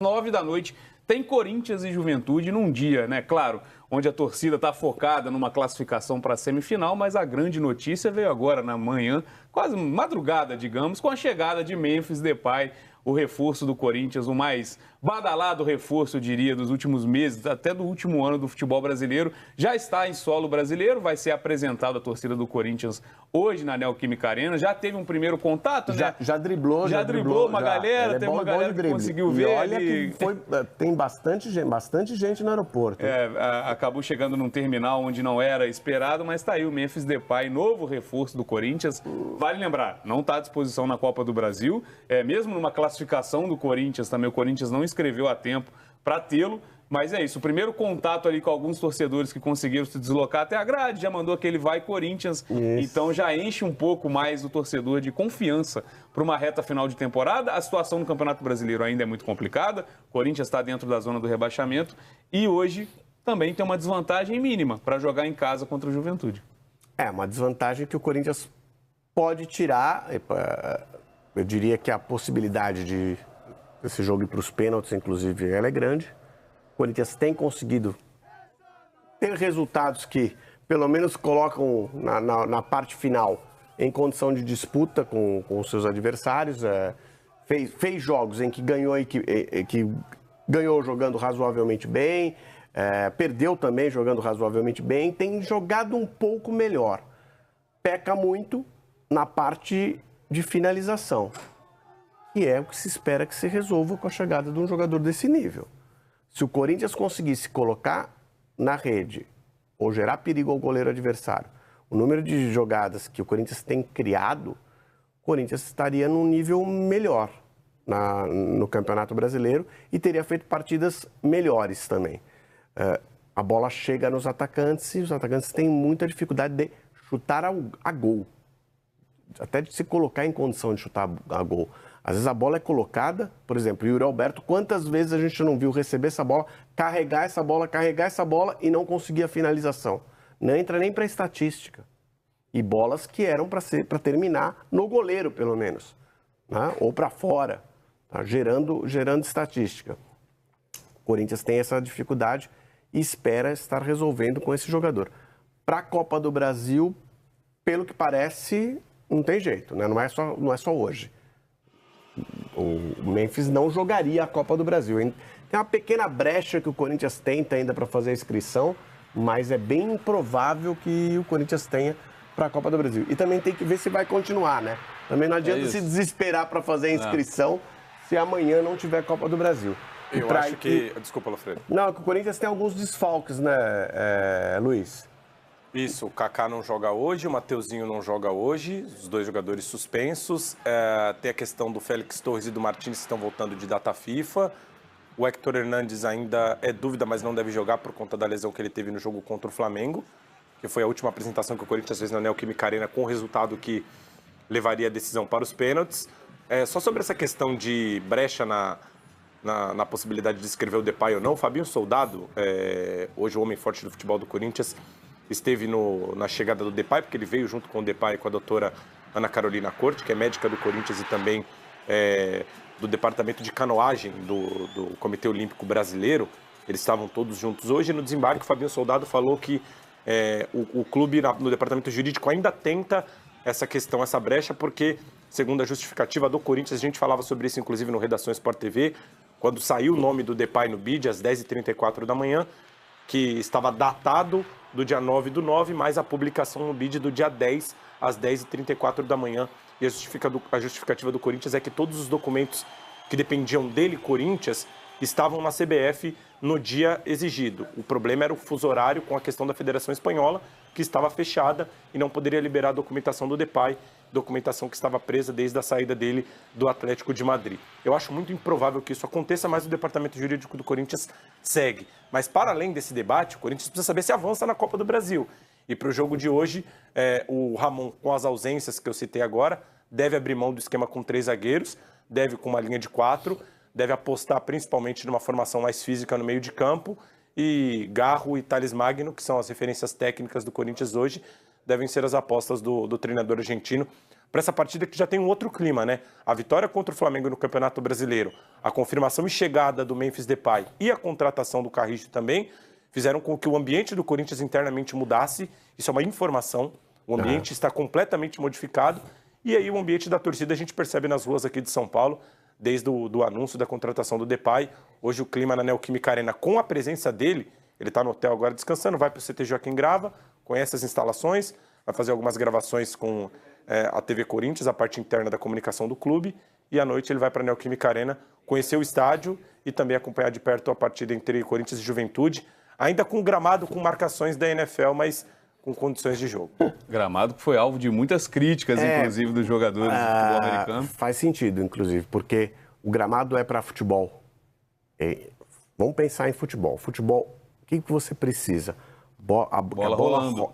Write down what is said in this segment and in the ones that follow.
9 da noite, tem Corinthians e Juventude num dia, né? Claro, onde a torcida está focada numa classificação para a semifinal, mas a grande notícia veio agora na manhã, quase madrugada, digamos, com a chegada de Memphis Depay, o reforço do Corinthians, o mais badalado reforço, eu diria, dos últimos meses, até do último ano do futebol brasileiro. Já está em solo brasileiro, vai ser apresentado à torcida do Corinthians hoje na Neoquímica Arena. Já teve um primeiro contato, né? Já driblou uma galera, teve uma galera que conseguiu ver. Olha que tem bastante gente no aeroporto. Acabou chegando num terminal onde não era esperado, mas está aí o Memphis Depay, novo reforço do Corinthians. Vale lembrar, não está à disposição na Copa do Brasil. Mesmo numa classificação do Corinthians também, o Corinthians não escreveu a tempo para tê-lo. Mas é isso, o primeiro contato ali com alguns torcedores que conseguiram se deslocar até a grade, já mandou aquele vai Corinthians, então já enche um pouco mais o torcedor de confiança para uma reta final de temporada. A situação no Campeonato Brasileiro ainda é muito complicada, o Corinthians está dentro da zona do rebaixamento e hoje também tem uma desvantagem mínima para jogar em casa contra o Juventude. Uma desvantagem que o Corinthians pode tirar, eu diria que a possibilidade desse jogo ir para os pênaltis, inclusive, ela é grande. O Corinthians tem conseguido ter resultados que, pelo menos, colocam na parte final em condição de disputa com os seus adversários. Fez jogos em que ganhou, que ganhou jogando razoavelmente bem, perdeu também jogando razoavelmente bem, tem jogado um pouco melhor. Peca muito na parte de finalização, que é o que se espera que se resolva com a chegada de um jogador desse nível. Se o Corinthians conseguisse colocar na rede ou gerar perigo ao goleiro adversário, o número de jogadas que o Corinthians tem criado, o Corinthians estaria num nível melhor no Campeonato Brasileiro e teria feito partidas melhores também. A bola chega nos atacantes e os atacantes têm muita dificuldade de chutar a gol, até de se colocar em condição de chutar a gol. Às vezes a bola é colocada, por exemplo, o Yuri Alberto, quantas vezes a gente não viu receber essa bola, carregar essa bola e não conseguir a finalização? Não entra nem para a estatística. E bolas que eram para terminar no goleiro, pelo menos, né? Ou para fora, tá? gerando estatística. O Corinthians tem essa dificuldade e espera estar resolvendo com esse jogador. Para a Copa do Brasil, pelo que parece, não tem jeito, né? Não é só hoje. O Memphis não jogaria a Copa do Brasil. Tem uma pequena brecha que o Corinthians tenta ainda para fazer a inscrição, mas é bem improvável que o Corinthians tenha para a Copa do Brasil. E também tem que ver se vai continuar, né? Também não adianta se desesperar para fazer a inscrição se amanhã não tiver Copa do Brasil. Eu acho que... Desculpa, Lafredo. Não, que o Corinthians tem alguns desfalques, né, Luiz? Isso, o Kaká não joga hoje, o Mateuzinho não joga hoje, os dois jogadores suspensos. Tem a questão do Félix Torres e do Martins que estão voltando de data FIFA. O Héctor Hernandes ainda é dúvida, mas não deve jogar por conta da lesão que ele teve no jogo contra o Flamengo, que foi a última apresentação que o Corinthians fez na Neoquímica Arena, com o resultado que levaria a decisão para os pênaltis. Só sobre essa questão de brecha na possibilidade de escrever o Depay ou não, o Fabinho Soldado, hoje o homem forte do futebol do Corinthians, esteve na chegada do Depay, porque ele veio junto com o Depay e com a doutora Ana Carolina Corte, que é médica do Corinthians e também do departamento de canoagem do Comitê Olímpico Brasileiro. Eles estavam todos juntos hoje. No desembarque, o Fabinho Soldado falou que o clube, no departamento jurídico, ainda tenta essa questão, essa brecha, porque, segundo a justificativa do Corinthians, a gente falava sobre isso, inclusive, no Redação Sport TV, quando saiu o nome do Depay no BID, às 10h34 da manhã, que estava datado do dia 9/9, mais a publicação no BID do dia 10, às 10h34 da manhã. E a justificativa do Corinthians é que todos os documentos que dependiam dele, Corinthians, estavam na CBF no dia exigido. O problema era o fuso horário com a questão da Federação Espanhola, que estava fechada e não poderia liberar a documentação do Depay, documentação que estava presa desde a saída dele do Atlético de Madrid. Eu acho muito improvável que isso aconteça, mas o departamento jurídico do Corinthians segue. Mas, para além desse debate, o Corinthians precisa saber se avança na Copa do Brasil. E para o jogo de hoje, o Ramon, com as ausências que eu citei agora, deve abrir mão do esquema com 3 zagueiros, deve com uma linha de 4, deve apostar principalmente numa formação mais física no meio de campo, e Garro e Thales Magno, que são as referências técnicas do Corinthians hoje, devem ser as apostas do treinador argentino para essa partida que já tem um outro clima, né? A vitória contra o Flamengo no Campeonato Brasileiro, a confirmação e chegada do Memphis Depay e a contratação do Carrillo também fizeram com que o ambiente do Corinthians internamente mudasse. Isso é uma informação. O ambiente está completamente modificado. E aí o ambiente da torcida a gente percebe nas ruas aqui de São Paulo, desde o anúncio da contratação do Depay. Hoje o clima na Neoquímica Arena, com a presença dele, ele está no hotel agora descansando, vai para o CT Joaquim Grava, conhece as instalações, vai fazer algumas gravações com a TV Corinthians, a parte interna da comunicação do clube, e à noite ele vai para a Neoquímica Arena conhecer o estádio e também acompanhar de perto a partida entre Corinthians e Juventude, ainda com gramado com marcações da NFL, mas com condições de jogo. Gramado que foi alvo de muitas críticas, inclusive, dos jogadores do futebol americano. Faz sentido, inclusive, porque o gramado é para futebol. Vamos pensar em futebol. Futebol, o que você precisa?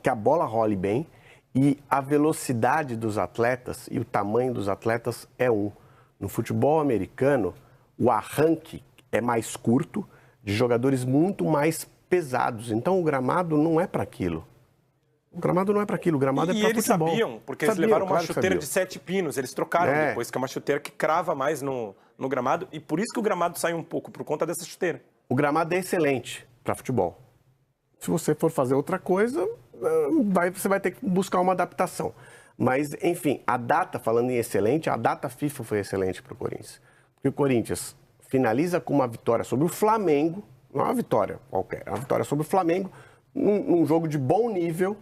Que a bola role bem e a velocidade dos atletas e o tamanho dos atletas é um. No futebol americano, o arranque é mais curto, de jogadores muito mais pesados. Então, o gramado não é para aquilo. O gramado não é para aquilo, o gramado é para futebol. E eles sabiam, porque eles levaram uma chuteira de 7 pinos, eles trocaram depois, que é uma chuteira que crava mais no gramado, e por isso que o gramado sai um pouco, por conta dessa chuteira. O gramado é excelente para futebol. Se você for fazer outra coisa, você vai ter que buscar uma adaptação. Mas, enfim, falando em excelente, a data FIFA foi excelente para o Corinthians. Porque o Corinthians finaliza com uma vitória sobre o Flamengo, não é uma vitória qualquer, é uma vitória sobre o Flamengo, num jogo de bom nível,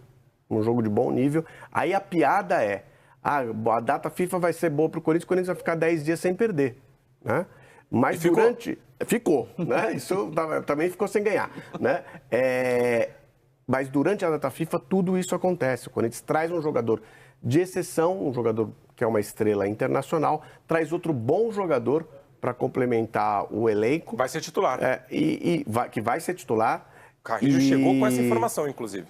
Aí a piada é, a data FIFA vai ser boa para o Corinthians vai ficar 10 dias sem perder, né? Mas Ficou, né? Isso também ficou sem ganhar, né? Mas durante a data FIFA, tudo isso acontece. O Corinthians traz um jogador de exceção, um jogador que é uma estrela internacional, traz outro bom jogador para complementar o elenco. Vai ser titular. Que vai ser titular. O Carrillo chegou com essa informação, inclusive.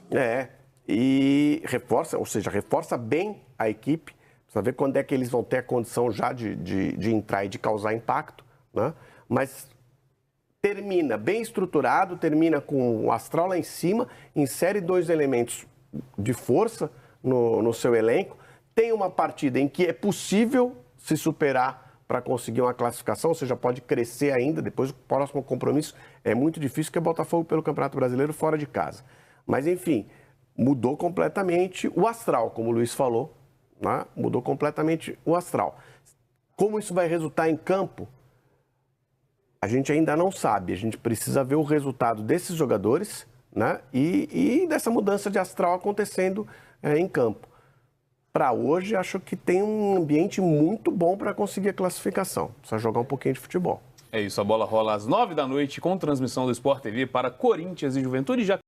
E reforça bem a equipe. Precisa ver quando é que eles vão ter a condição já de entrar e de causar impacto, né? Mas termina bem estruturado, termina com o astral lá em cima, insere 2 elementos de força no seu elenco. Tem uma partida em que é possível se superar para conseguir uma classificação, ou seja, pode crescer ainda. Depois o próximo compromisso é muito difícil, que é Botafogo pelo Campeonato Brasileiro fora de casa. Mas, enfim, mudou completamente o astral, como o Luiz falou, né? Mudou completamente o astral. Como isso vai resultar em campo, a gente ainda não sabe. A gente precisa ver o resultado desses jogadores, né? E dessa mudança de astral acontecendo em campo. Para hoje, acho que tem um ambiente muito bom para conseguir a classificação. Precisa jogar um pouquinho de futebol. É isso, a bola rola às 9 da noite com transmissão do Sport TV para Corinthians e Juventude. Já